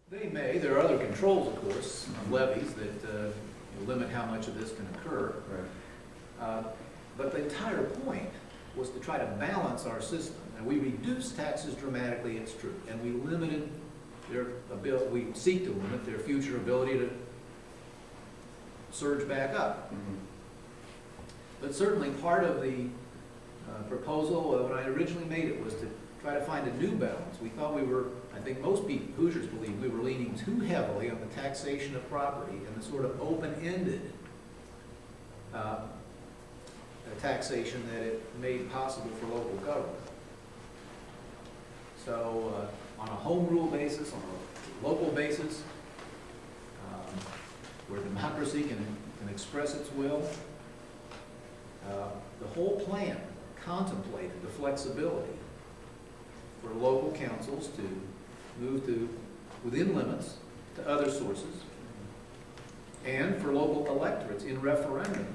They may. There are other controls, of course, on levies that limit how much of this can occur. Right. But the entire point was to try to balance our system. And we reduced taxes dramatically, it's true, and we limited their ability, we seek to limit their future ability to surge back up. Mm-hmm. But certainly part of the proposal, when I originally made it, was to try to find a new balance. We thought we were, I think most people, Hoosiers believe, we were leaning too heavily on the taxation of property and the sort of open-ended taxation that it made possible for local government. So on a home rule basis, on a local basis, where democracy can express its will, the whole plan contemplated the flexibility for local councils to move to within limits to other sources, and for local electorates in referendum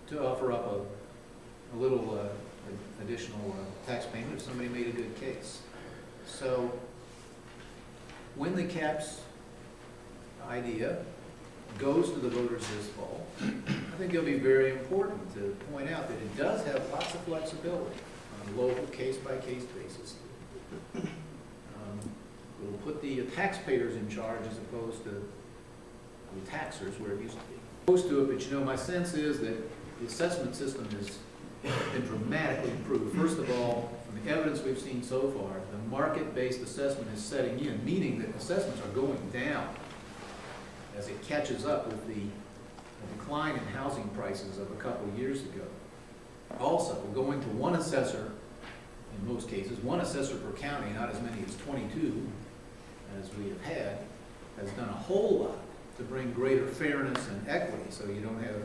to offer up a little additional tax payment if somebody made a good case. So when the caps idea goes to the voters this fall, I think it'll be very important to point out that it does have lots of flexibility on a local case-by-case basis. It'll put the taxpayers in charge as opposed to the taxers where it used to be. Opposed to it, but you know, my sense is that the assessment system has been dramatically improved. First of all, from the evidence we've seen so far, the market-based assessment is setting in, meaning that assessments are going down as it catches up with the decline in housing prices of a couple of years ago. Also, going to one assessor, in most cases, one assessor per county, not as many as 22 as we have had, has done a whole lot to bring greater fairness and equity, so you don't have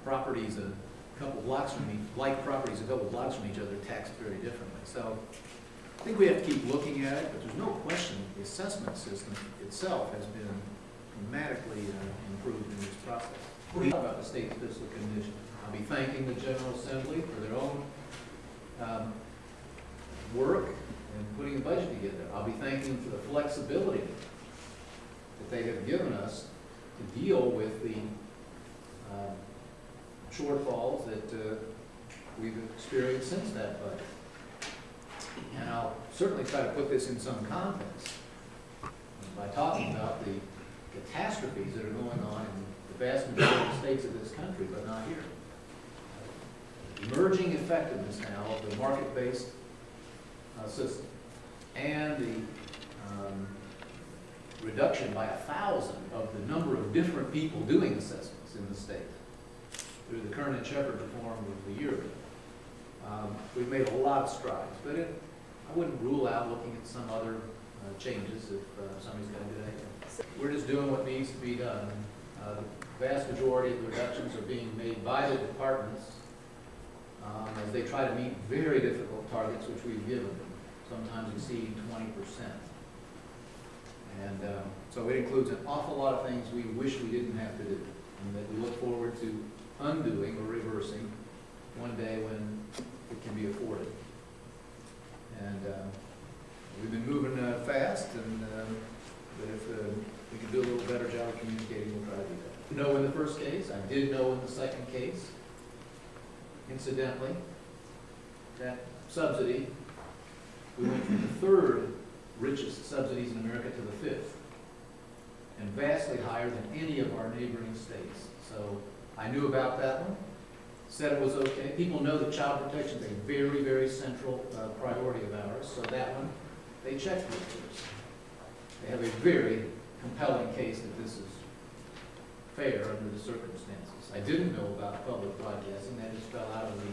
properties a couple blocks from properties a couple blocks from each other taxed very differently. So I think we have to keep looking at it, but there's no question the assessment system itself has been dramatically improved in this process. What do you think about the state's fiscal condition? I'll be thanking the General Assembly for their own work in putting a budget together. I'll be thanking them for the flexibility that they have given us to deal with the shortfalls that we've experienced since that budget. And I'll certainly try to put this in some context by talking about the catastrophes that are going on in the vast majority of states of this country, but not here. Emerging effectiveness now of the market-based system and the reduction by 1,000 of the number of different people doing assessments in the state through the Kern and Shepard reform of the year ago. We've made a lot of strides, but I wouldn't rule out looking at some other changes if somebody's going to do anything. We're just doing what needs to be done. The vast majority of the reductions are being made by the departments as they try to meet very difficult targets which we've given them, sometimes exceeding 20%. And so it includes an awful lot of things we wish we didn't have to do, and that we look forward to undoing or reversing one day when it can be afforded. And we've been moving fast, and but if we can do a little better job of communicating, we'll try to do that. No in the first case. I did know in the second case. Incidentally, that subsidy, we went from the third richest subsidies in America to the fifth, and vastly higher than any of our neighboring states. So I knew about that one, said it was okay. People know that child protection is a very, very central priority of ours, so that one, they checked with us. They have a very compelling case that this is fair under the circumstances. I didn't know about public broadcasting. That just fell out of the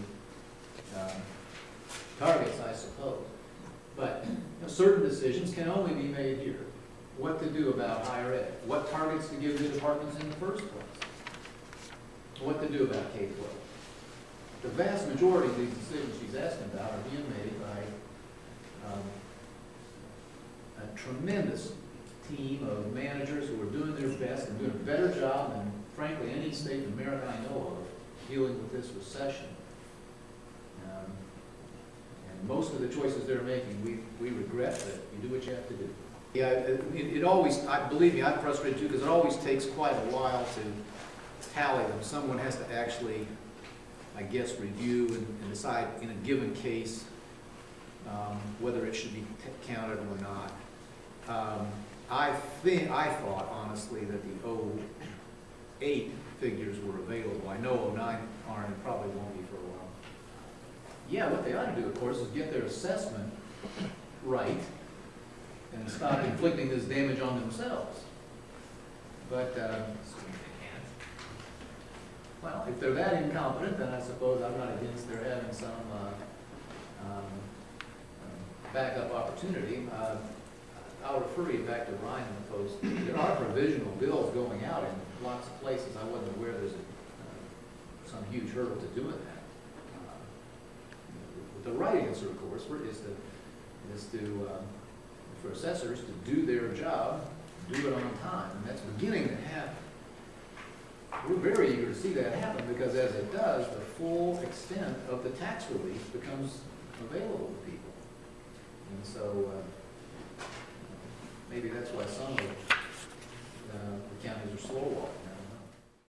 targets, I suppose. But certain decisions can only be made here. What to do about higher ed? What targets to give the departments in the first place? What to do about K-12? The vast majority of these decisions she's asking about are being made by a tremendous team of managers who are doing their best and doing a better job than, frankly, any state in America I know of dealing with this recession. And most of the choices they're making, we regret, but you do what you have to do. Yeah, it always, believe me, I'm frustrated too, because it always takes quite a while to tally them. Someone has to actually, I guess, review and decide in a given case whether it should be counted or not. I thought honestly that the 08 figures were available. I know 09 aren't and probably won't be for a while. Yeah, what they ought to do, of course, is get their assessment right and stop inflicting this damage on themselves. But, well, if they're that incompetent, then I suppose I'm not against their having some backup opportunity. I'll refer you back to Ryan in the Post. There are provisional bills going out in lots of places. I wasn't aware there's some huge hurdle to doing that. The right answer, of course, is to for assessors to do their job, do it on time, and that's beginning to happen. We're very eager to see that happen because as it does, the full extent of the tax relief becomes available to people. And so maybe that's why some of the counties are slow walking.